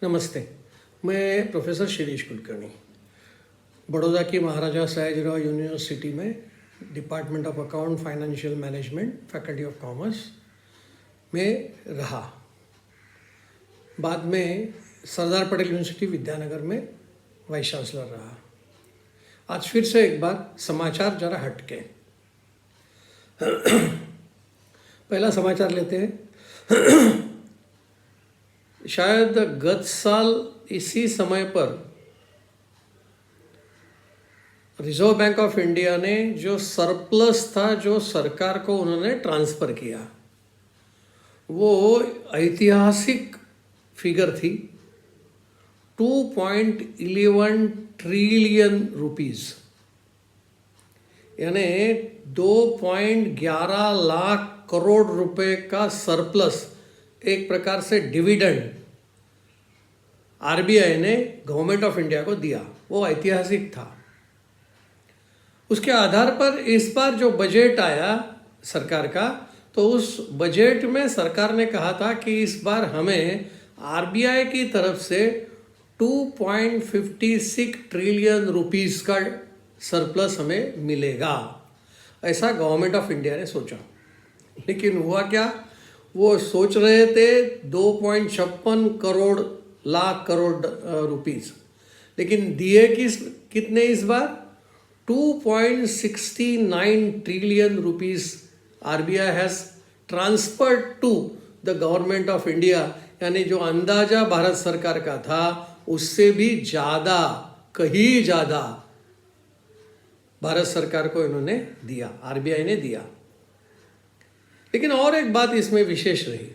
नमस्ते। मैं प्रोफेसर शिरीष कुलकर्णी बड़ौदा की महाराजा सयाजीराव यूनिवर्सिटी में department of account financial management faculty of commerce में रहा। बाद में सरदार पटेल यूनिवर्सिटी विद्यानगर में वाइस चांसलर रहा। आज फिर से एक बार समाचार जरा हटके। पहला समाचार लेते हैं। शायद गत साल इसी समय पर रिजर्व बैंक ऑफ इंडिया ने जो सरप्लस था जो सरकार को उन्होंने ट्रांसफ़र किया, वो ऐतिहासिक फिगर थी 2.11 ट्रिलियन रुपीस, यानी 2.11 लाख करोड़ रुपए का सरप्लस एक प्रकार से डिविडेंड आरबीआई ने गवर्नमेंट ऑफ इंडिया को दिया। वो ऐतिहासिक था। उसके आधार पर इस बार जो बजट आया सरकार का, तो उस बजट में सरकार ने कहा था कि इस बार हमें आरबीआई की तरफ से 2.56 ट्रिलियन रुपीस का सरप्लस हमें मिलेगा, ऐसा गवर्नमेंट ऑफ इंडिया ने सोचा। लेकिन हुआ क्या, वो सोच रहे थे 2.56 लाख करोड़ रुपीस, लेकिन दिए कितने इस बार 2.69 trillion rupees RBI has transferred to the government of India, यानी जो अंदाजा भारत सरकार का था उससे भी ज़्यादा, कहीं ज़्यादा भारत सरकार को इन्होंने दिया, आरबीआई ने दिया। लेकिन और एक बात इसमें विशेष रही,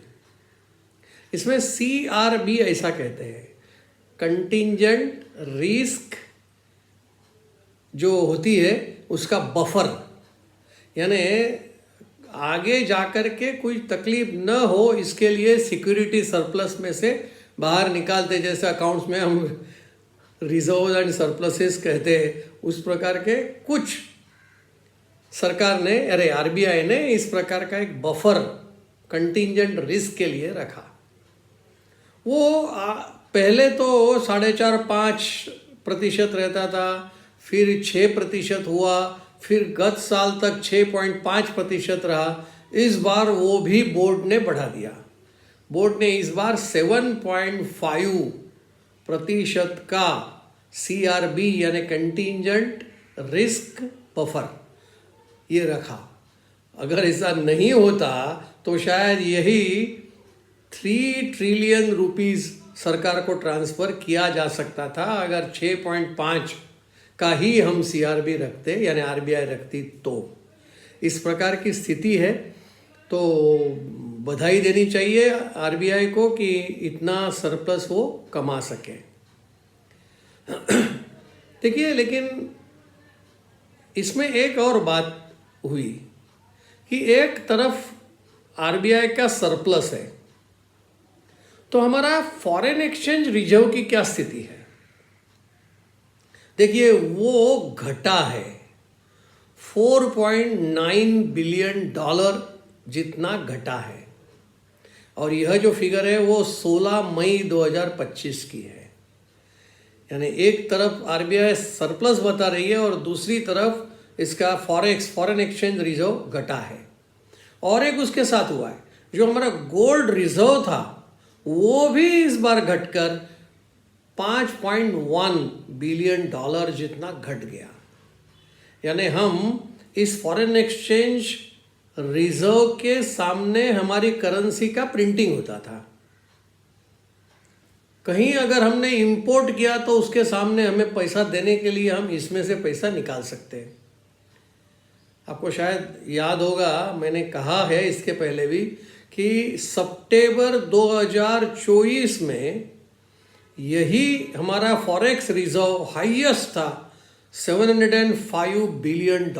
इसमें CRB ऐसा कहते हैं, कंटिंजेंट रिस्क जो होती है उसका बफर, यानी आगे जाकर के कोई तकलीफ न हो इसके लिए सिक्योरिटी सरप्लस में से बाहर निकालते, जैसे अकाउंट्स में हम रिजर्व एंड सरप्लसेस कहते हैं, उस प्रकार के कुछ सरकार ने, आरबीआई ने इस प्रकार का एक बफर कंटिंजेंट रिस्क के लिए रखा। वो पहले तो 4.5-5% रहता था, फिर 6% हुआ, फिर गत साल तक 6.5% रहा। इस बार वो भी बोर्ड ने बढ़ा दिया। बोर्ड ने इस बार 7.5% का CRB यानी कंटिंजेंट रिस्क बफर ये रखा। अगर ऐसा नहीं होता तो शायद यही 3 ट्रिलियन रुपीस सरकार को ट्रांसफ़र किया जा सकता था, अगर 6.5 का ही हम CRB रखते, यानी आरबीआई रखती तो। इस प्रकार की स्थिति है, तो बधाई देनी चाहिए आरबीआई को कि इतना सरप्लस वो कमा सके। देखिए, लेकिन इसमें एक और बात हुई कि एक तरफ आरबीआई का सरप्लस है, तो हमारा फॉरेन एक्सचेंज रिजर्व की क्या स्थिति है? देखिए, वो घटा है, $4.9 बिलियन जितना घटा है, और यह जो फिगर है वो 16 मई 2025 की है। यानी एक तरफ आरबीआई सरप्लस बता रही है और दूसरी तरफ इसका फॉरेन एक्सचेंज रिजर्व घटा है। और एक उसके साथ हुआ है, जो हमारा गोल्ड रिजर्व था वो भी इस बार घटकर $5.1 बिलियन जितना घट गया। यानी हम इस फॉरेन एक्सचेंज रिजर्व के सामने हमारी करेंसी का प्रिंटिंग होता था। कहीं अगर हमने इंपोर्ट किया तो उसके सामने हमें पैसा देने के लिए हम इसमें से पैसा निकाल सकते हैं। आपको शायद याद होगा, मैंने कहा है इसके पहले भी कि सितंबर 2024 में यही हमारा फॉरेक्स रिजर्व हाईएस्ट था, $705 बिलियन।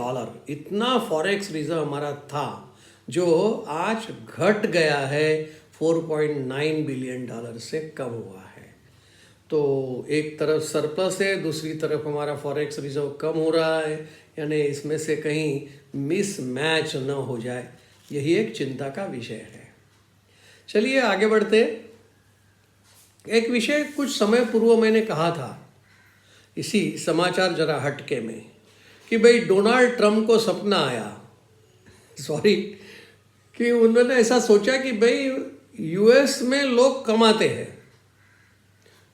इतना फॉरेक्स रिजर्व हमारा था, जो आज घट गया है, $4.9 बिलियन से कम हुआ है। तो एक तरफ सरप्लस है, दूसरी तरफ हमारा फॉरेक्स रिजर्व कम हो रहा है, यानी इसमें से कहीं मिस मैच न हो जाए, यही एक चिंता का विषय है। चलिए आगे बढ़ते। एक विषय कुछ समय पूर्व मैंने कहा था इसी समाचार जरा हटके में कि भाई डोनाल्ड ट्रंप को सपना आया, सॉरी, कि उन्होंने ऐसा सोचा कि भाई यूएस में लोग कमाते हैं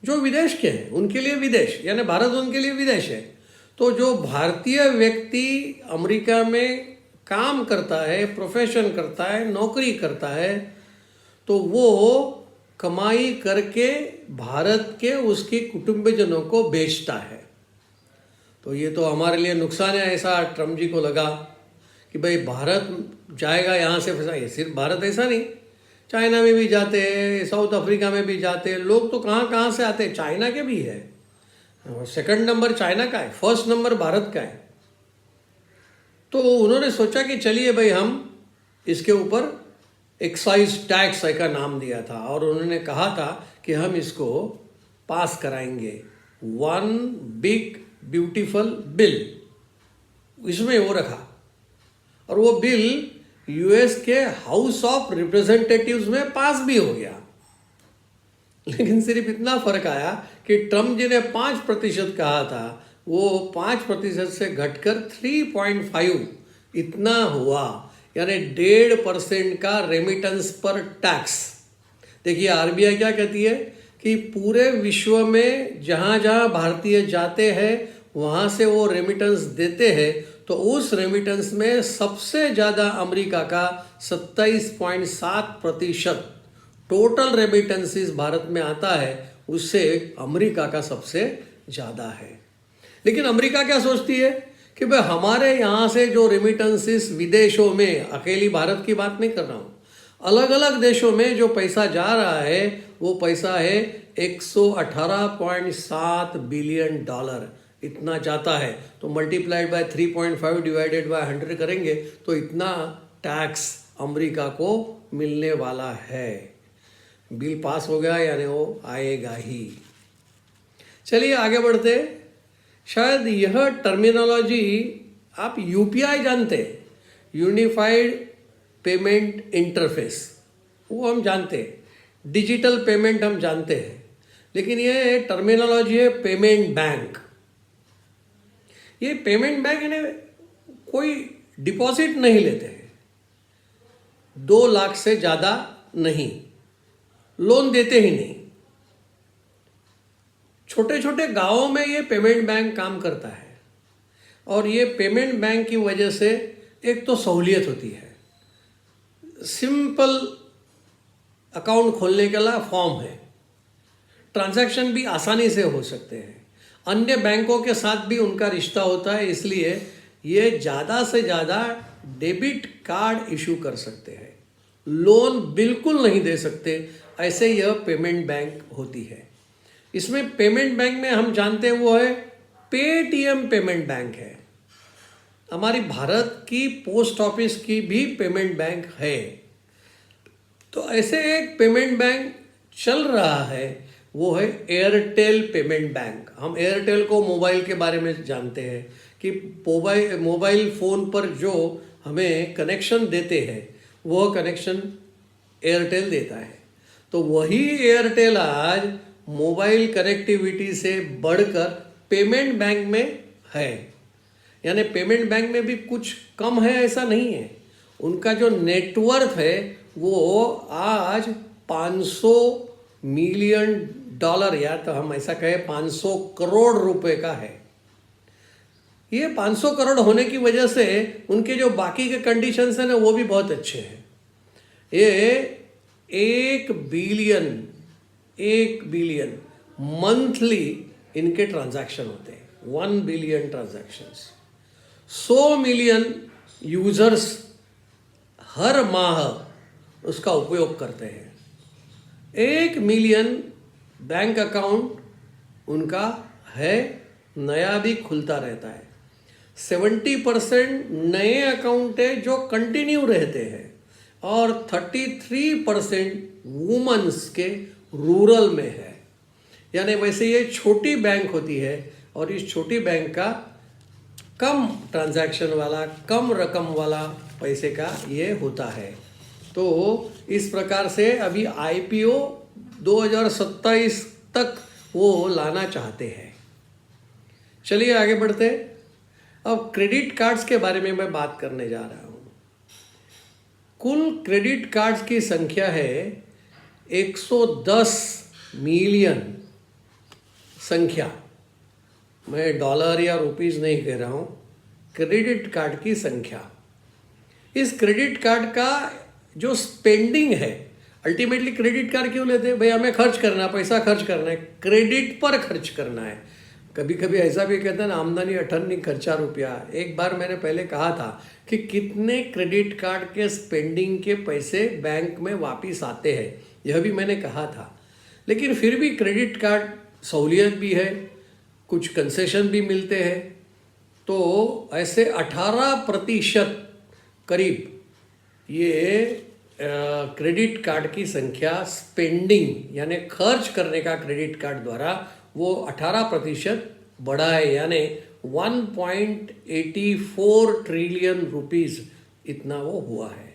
जो विदेश के हैं, उनके लिए विदेश यानी भारत उनके लिए विदेश है। तो जो भारतीय व्यक्ति अमेरिका में काम करता है, प्रोफेशन करता है, नौकरी करता है, तो वो कमाई करके भारत के उसके कुटुंबजनों को बेचता है। तो ये तो हमारे लिए नुकसान है, ऐसा ट्रम्प जी को लगा कि भाई भारत जाएगा यहाँ से पैसा। ये सिर्फ भारत ऐसा नहीं, चाइना में भी जाते हैं, साउथ अफ्रीका में भी जाते हैं लोग, तो कहाँ कहाँ से आते हैं, चाइना के भी है। सेकंड नंबर चाइना का है, फर्स्ट नंबर भारत का है। तो उन्होंने सोचा कि चलिए भाई हम इसके ऊपर एक्साइज टैक्स का नाम दिया था और उन्होंने कहा था कि हम इसको पास कराएंगे, वन बिग ब्यूटीफुल बिल, इसमें वो रखा। और वो बिल यूएस के हाउस ऑफ रिप्रेजेंटेटिव्स में पास भी हो गया। लेकिन सिर्फ इतना फर्क आया कि ट्रम्प जी ने 5% कहा था, वो 5% से घटकर 3.5 इतना हुआ, यानी 1.5% का रेमिटेंस पर टैक्स। देखिए आरबीआई क्या कहती है कि पूरे विश्व में जहाँ जहाँ भारतीय जाते हैं वहाँ से वो रेमिटेंस देते हैं, तो उस रेमिटेंस में सबसे ज़्यादा अमेरिका का 27.7% टोटल रेमिटेंसेस भारत में आता है, उससे अमेरिका का सबसे ज़्यादा है। लेकिन अमेरिका क्या सोचती है कि भाई हमारे यहाँ से जो रेमिटेंसेस विदेशों में, अकेली भारत की बात नहीं कर रहा हूँ, अलग अलग देशों में जो पैसा जा रहा है वो पैसा है 118.7 बिलियन डॉलर, इतना जाता है। तो मल्टीप्लाइड बाय 3.5 डिवाइडेड बाय 100 करेंगे तो इतना टैक्स अमेरिका को मिलने वाला है। बिल पास हो गया यानी वो आएगा ही। चलिए आगे बढ़ते। शायद यह टर्मिनोलॉजी आप यूपीआई जानते हैं, यूनिफाइड पेमेंट इंटरफेस, वो हम जानते हैं, डिजिटल पेमेंट हम जानते हैं, लेकिन ये टर्मिनोलॉजी है पेमेंट बैंक। ये पेमेंट बैंक यानी कोई डिपॉजिट नहीं लेते हैं, 2 लाख से ज़्यादा नहीं, लोन देते ही नहीं। छोटे छोटे गांवों में ये पेमेंट बैंक काम करता है और ये पेमेंट बैंक की वजह से एक तो सहूलियत होती है, सिंपल अकाउंट खोलने के लिए फॉर्म है, ट्रांजैक्शन भी आसानी से हो सकते हैं, अन्य बैंकों के साथ भी उनका रिश्ता होता है, इसलिए ये ज़्यादा से ज़्यादा डेबिट कार्ड इशू कर सकते हैं, लोन बिल्कुल नहीं दे सकते, ऐसे यह पेमेंट बैंक होती है। इसमें पेमेंट बैंक में हम जानते हैं वो है पेटीएम पेमेंट बैंक है, हमारी भारत की पोस्ट ऑफिस की भी पेमेंट बैंक है। तो ऐसे एक पेमेंट बैंक चल रहा है, वो है एयरटेल पेमेंट बैंक। हम एयरटेल को मोबाइल के बारे में जानते हैं कि मोबाइल फ़ोन पर जो हमें कनेक्शन देते हैं वह कनेक्शन एयरटेल देता है। तो वही एयरटेल आज मोबाइल कनेक्टिविटी से बढ़कर पेमेंट बैंक में है, यानी पेमेंट बैंक में भी कुछ कम है ऐसा नहीं है। उनका जो नेटवर्थ है वो आज 500 मिलियन डॉलर, या तो हम ऐसा कहें 500 करोड़ रुपए का है। ये 500 करोड़ होने की वजह से उनके जो बाकी के कंडीशंस हैं ना वो भी बहुत अच्छे हैं। ये 1 बिलियन मंथली इनके ट्रांजैक्शन होते हैं, 1 बिलियन ट्रांजैक्शंस, 100 मिलियन यूजर्स हर माह उसका उपयोग करते हैं, 1 मिलियन बैंक अकाउंट उनका है, नया भी खुलता रहता है, 70% नए अकाउंट है जो कंटिन्यू रहते हैं और 33% वुमेन्स के रूरल में है। यानी वैसे ये छोटी बैंक होती है और इस छोटी बैंक का कम ट्रांजैक्शन वाला, कम रकम वाला पैसे का ये होता है। तो इस प्रकार से अभी आईपीओ 2027 तक वो लाना चाहते हैं। चलिए आगे बढ़ते हैं। अब क्रेडिट कार्ड्स के बारे में मैं बात करने जा रहा हूँ। कुल क्रेडिट कार्ड्स की संख्या है 110 मिलियन संख्या। मैं डॉलर या रुपीस नहीं कह रहा हूँ, क्रेडिट कार्ड की संख्या। इस क्रेडिट कार्ड का जो स्पेंडिंग है, अल्टीमेटली क्रेडिट कार्ड क्यों लेते हैं भाई? हमें खर्च करना, पैसा खर्च करना है, क्रेडिट पर खर्च करना है। कभी कभी ऐसा भी कहते हैं ना, आमदनी अठन्नी खर्चा रुपया। एक बार मैंने पहले कहा था कि कितने क्रेडिट कार्ड के स्पेंडिंग के पैसे बैंक में वापस आते हैं, यह भी मैंने कहा था। लेकिन फिर भी क्रेडिट कार्ड सहूलियत भी है, कुछ कंसेशन भी मिलते हैं। तो ऐसे 18% करीब ये क्रेडिट कार्ड की संख्या स्पेंडिंग यानी खर्च करने का क्रेडिट कार्ड द्वारा वो 18% बढ़ा है, यानी 1.84 ट्रिलियन रुपीस इतना वो हुआ है।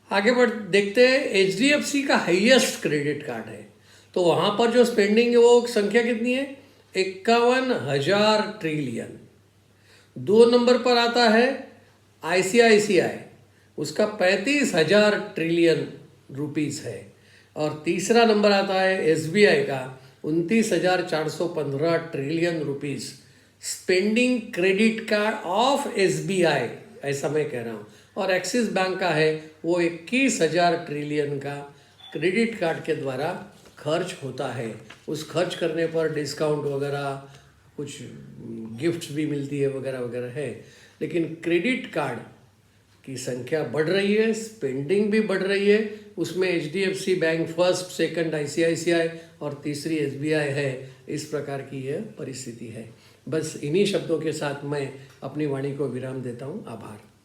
आगे बढ़ देखते हैं, HDFC का हाईएस्ट क्रेडिट कार्ड है, तो वहाँ पर जो स्पेंडिंग है वो संख्या कितनी है? 51,000 ट्रिलियन। 2 नंबर पर आता है ICICI, उसका 35,000 ट्रिलियन रुपीस है। और तीसरा नंबर आता है SBI का 29,415 trillion rupees spending credit card of SBI, ऐसा मैं कह रहा हूँ। और एक्सिस बैंक का है वो 21,000 ट्रिलियन का क्रेडिट कार्ड के द्वारा खर्च होता है। उस खर्च करने पर डिस्काउंट वगैरह, कुछ गिफ्ट्स भी मिलती है वगैरह वगैरह है। लेकिन क्रेडिट कार्ड की संख्या बढ़ रही है, स्पेंडिंग भी बढ़ रही है। उसमें HDFC bank first, second ICICI और तीसरी SBI है। इस प्रकार की यह परिस्थिति है। बस इन्हीं शब्दों के साथ मैं अपनी वाणी को विराम देता हूँ। आभार।